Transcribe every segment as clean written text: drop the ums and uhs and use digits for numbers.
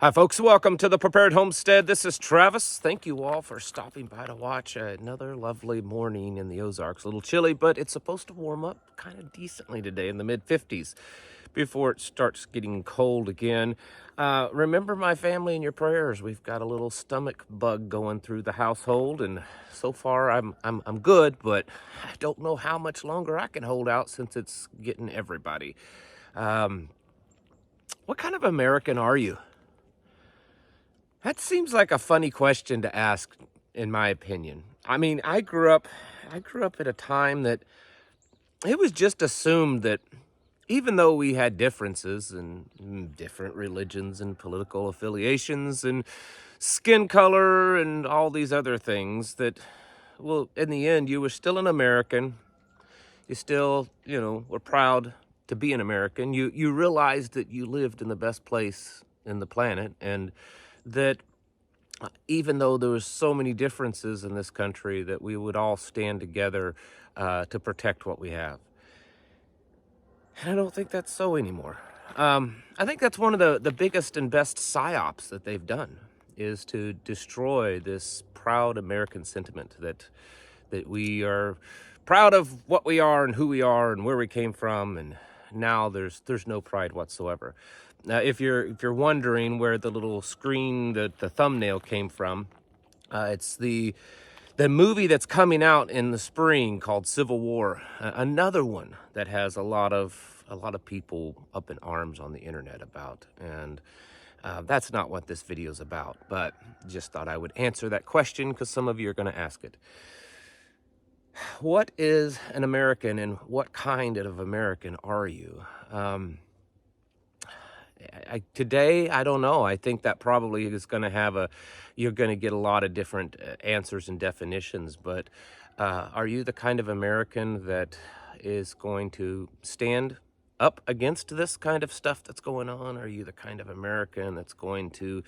Hi folks, welcome to the Prepared Homestead. This is Travis. Thank you all for stopping by to watch another lovely morning in the Ozarks. A little chilly, but it's supposed to warm up kind of decently today in the mid-50s before it starts getting cold again. Remember my family in your prayers. We've got a little stomach bug going through the household, and so far I'm good, but I don't know how much longer I can hold out since it's getting everybody. What kind of American are you? That seems like a funny question to ask, in my opinion. I mean, I grew up at a time that it was just assumed that even though we had differences and different religions and political affiliations and skin color and all these other things, that, well, in the end, you were still an American. You still, were proud to be an American. You realized that you lived in the best place in the planet, and that even though there was so many differences in this country, that we would all stand together to protect what we have. And I don't think that's so anymore. I think that's one of the biggest and best psyops that they've done, is to destroy this proud American sentiment that we are proud of what we are and who we are and where we came from, and now there's no pride whatsoever. If you're wondering where the little screen, the thumbnail came from, it's the movie that's coming out in the spring called Civil War. Another one that has a lot of people up in arms on the internet about, and that's not what this video is about. But just thought I would answer that question because some of you are going to ask it. What is an American, and what kind of American are you? Today, I don't know. I think that probably is going to have you're going to get a lot of different answers and definitions, but are you the kind of American that is going to stand up against this kind of stuff that's going on? Are you the kind of American that's going to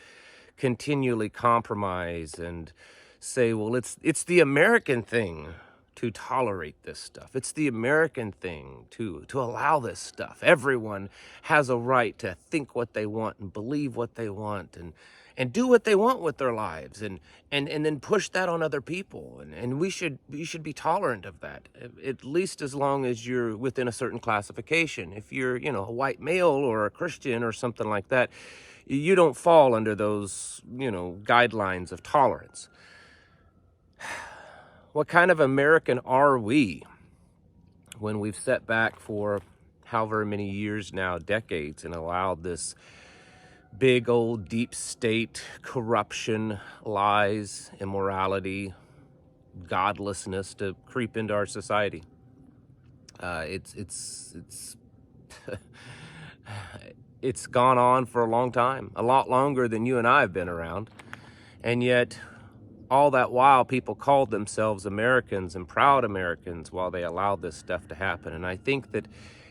continually compromise and say, well, it's the American thing to tolerate this stuff. It's the American thing to allow this stuff. Everyone has a right to think what they want and believe what they want and do what they want with their lives, and then push that on other people. And we should be tolerant of that, at least as long as you're within a certain classification. If you're, a white male or a Christian or something like that, you don't fall under those, guidelines of tolerance. What kind of American are we when we've sat back for however many years now, decades, and allowed this big old deep state corruption, lies, immorality, godlessness to creep into our society? It's gone on for a long time, a lot longer than you and I have been around, and yet all that while, people called themselves Americans and proud Americans while they allowed this stuff to happen. And I think that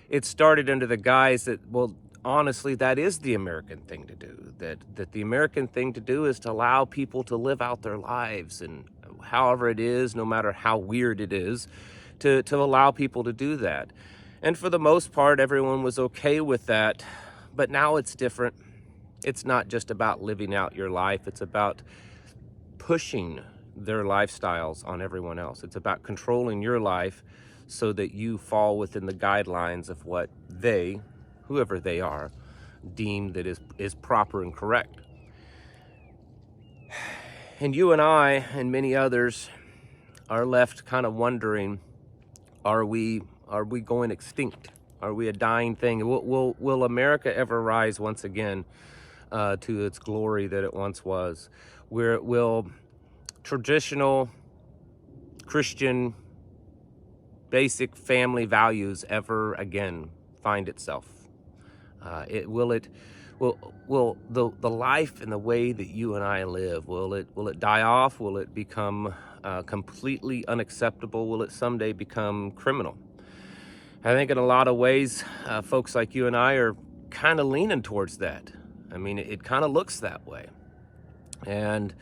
it started under the guise that, well, honestly, that is the American thing to do. That the American thing to do is to allow people to live out their lives, and however it is, no matter how weird it is, to allow people to do that. And for the most part, everyone was okay with that. But now it's different. It's not just about living out your life. It's about pushing their lifestyles on everyone else. It's about controlling your life so that you fall within the guidelines of what they, whoever they are, deem that is proper and correct. And you and I and many others are left kind of wondering, are we going extinct? Are we a dying thing? Will America ever rise once again to its glory that it once was? Where will traditional Christian basic family values ever again find itself? Will the life and the way that you and I live, will it die off? Will it become completely unacceptable? Will it someday become criminal? I think in a lot of ways, folks like you and I are kind of leaning towards that. I mean, it kind of looks that way. And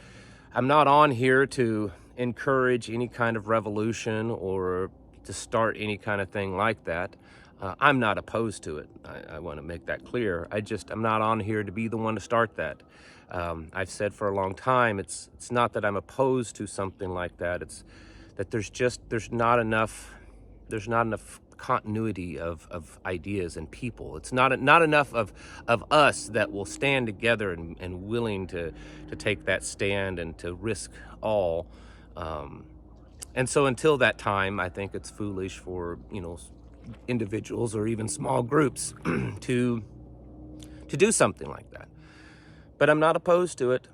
I'm not on here to encourage any kind of revolution or to start any kind of thing like that. I'm not opposed to it. I want to make that clear. I'm not on here to be the one to start that. I've said for a long time, it's not that I'm opposed to something like that. It's that there's not enough continuity of ideas and people. It's not enough of us that will stand together and willing to take that stand and to risk all. And so until that time, I think it's foolish for, individuals or even small groups to do something like that. But I'm not opposed to it.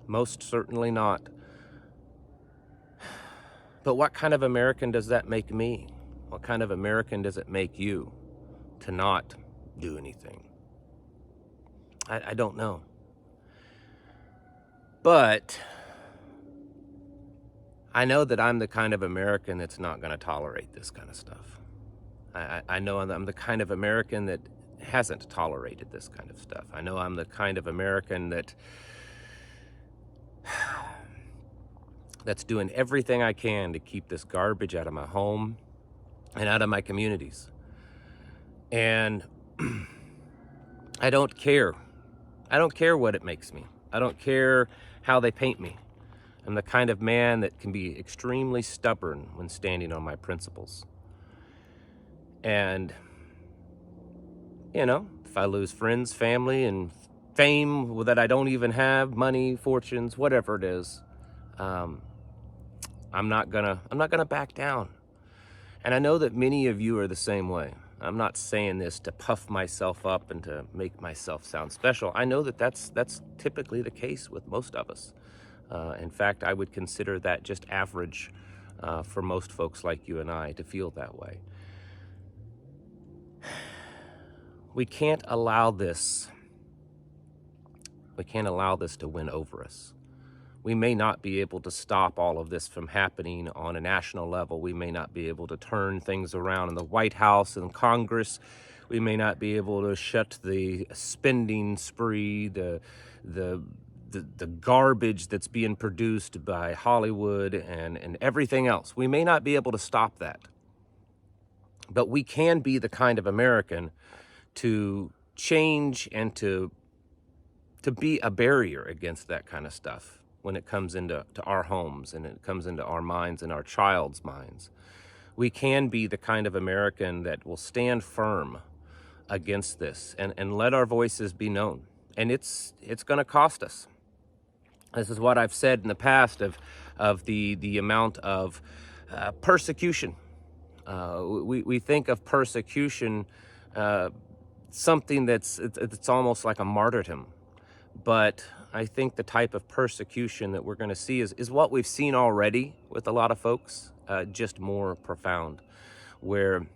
Most certainly not. But what kind of American does that make me? What kind of American does it make you to not do anything? I don't know. But I know that I'm the kind of American that's not going to tolerate this kind of stuff. I know I'm the kind of American that hasn't tolerated this kind of stuff. I know I'm the kind of American that's doing everything I can to keep this garbage out of my home and out of my communities. And I don't care. I don't care what it makes me. I don't care how they paint me. I'm the kind of man that can be extremely stubborn when standing on my principles. And, if I lose friends, family, and fame that I don't even have, money, fortunes, whatever it is, I'm not gonna back down. And I know that many of you are the same way. I'm not saying this to puff myself up and to make myself sound special. I know that that's typically the case with most of us. In fact, I would consider that just average for most folks like you and I to feel that way. We can't allow this to win over us. We may not be able to stop all of this from happening on a national level. We may not be able to turn things around in the White House and Congress. We may not be able to shut the spending spree, the garbage that's being produced by Hollywood and everything else. We may not be able to stop that. But we can be the kind of American to change and to be a barrier against that kind of stuff when it comes into our homes and it comes into our minds and our child's minds. We can be the kind of American that will stand firm against this and let our voices be known. And it's going to cost us. This is what I've said in the past of the amount of persecution. We think of persecution something it's almost like a martyrdom. But I think the type of persecution that we're going to see is what we've seen already with a lot of folks, just more profound, where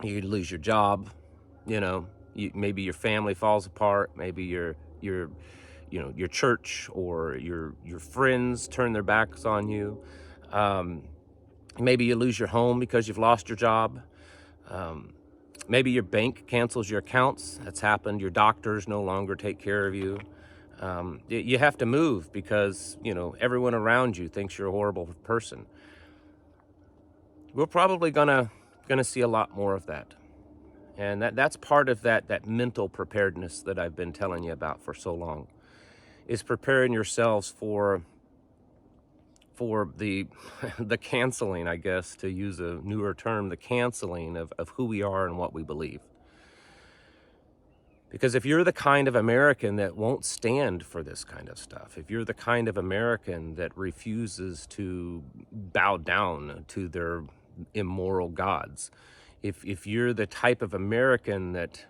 you lose your job, maybe your family falls apart, maybe your church or your friends turn their backs on you. Maybe you lose your home because you've lost your job. Maybe your bank cancels your accounts. That's happened. Your doctors no longer take care of you. You have to move because, everyone around you thinks you're a horrible person. We're probably gonna see a lot more of that. And that's part of that mental preparedness that I've been telling you about for so long, is preparing yourselves for the the canceling, I guess, to use a newer term, the canceling of who we are and what we believe. Because if you're the kind of American that won't stand for this kind of stuff, if you're the kind of American that refuses to bow down to their immoral gods, if you're the type of American that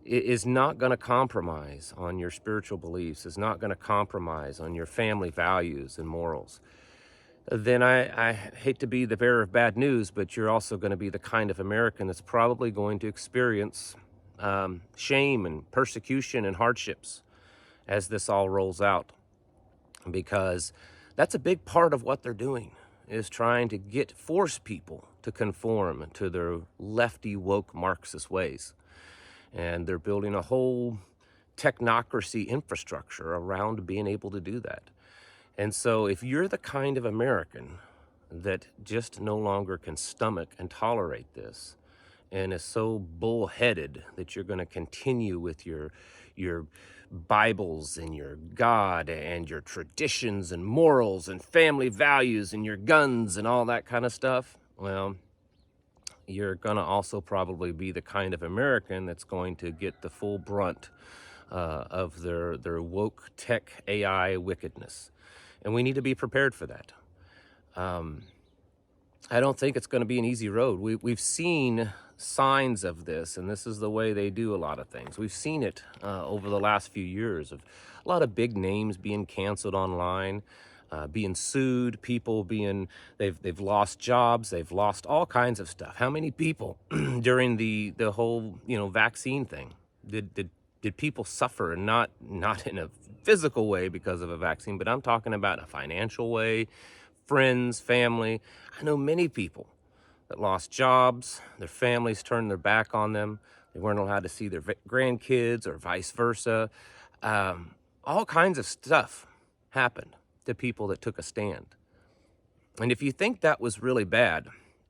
is not going to compromise on your spiritual beliefs, is not going to compromise on your family values and morals, then I hate to be the bearer of bad news, but you're also going to be the kind of American that's probably going to experience shame and persecution and hardships as this all rolls out. Because that's a big part of what they're doing, is trying to force people to conform to their lefty, woke Marxist ways. And they're building a whole technocracy infrastructure around being able to do that. And so if you're the kind of American that just no longer can stomach and tolerate this, and is so bullheaded that you're going to continue with your Bibles and your God and your traditions and morals and family values and your guns and all that kind of stuff, well, you're going to also probably be the kind of American that's going to get the full brunt of their woke tech AI wickedness. And we need to be prepared for that. I don't think it's going to be an easy road. We've seen signs of this, and this is the way they do a lot of things. We've seen it over the last few years of a lot of big names being canceled online, being sued, people they've lost jobs, they've lost all kinds of stuff. How many people during the whole vaccine thing did people suffer, and not in a physical way because of a vaccine, but I'm talking about a financial way, friends, family. I know many people that lost jobs, their families turned their back on them, they weren't allowed to see their grandkids or vice versa. All kinds of stuff happened to people that took a stand. And if you think that was really bad,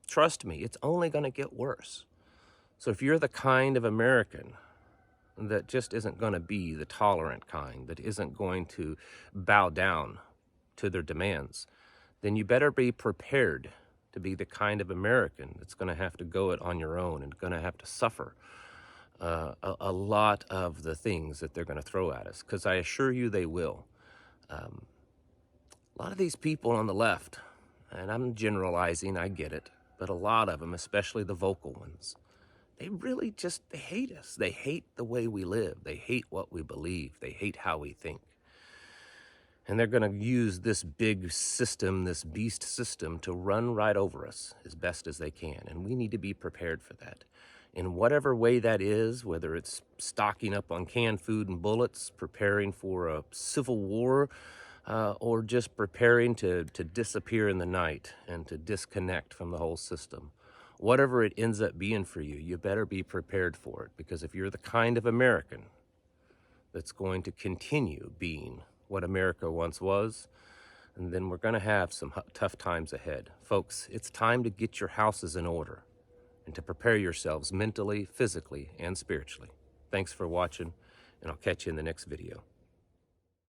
trust me, it's only going to get worse. So if you're the kind of American that just isn't going to be the tolerant kind, that isn't going to bow down to their demands, then you better be prepared to be the kind of American that's going to have to go it on your own and going to have to suffer a lot of the things that they're going to throw at us, because I assure you they will. A lot of these people on the left, and I'm generalizing, I get it, but a lot of them, especially the vocal ones, they really they hate us. They hate the way we live. They hate what we believe. They hate how we think. And they're going to use this big system, this beast system, to run right over us as best as they can. And we need to be prepared for that. In whatever way that is, whether it's stocking up on canned food and bullets, preparing for a civil war, or just preparing to disappear in the night and to disconnect from the whole system. Whatever it ends up being for you, you better be prepared for it. Because if you're the kind of American that's going to continue being what America once was, and then we're going to have some tough times ahead. Folks, it's time to get your houses in order and to prepare yourselves mentally, physically, and spiritually. Thanks for watching, and I'll catch you in the next video.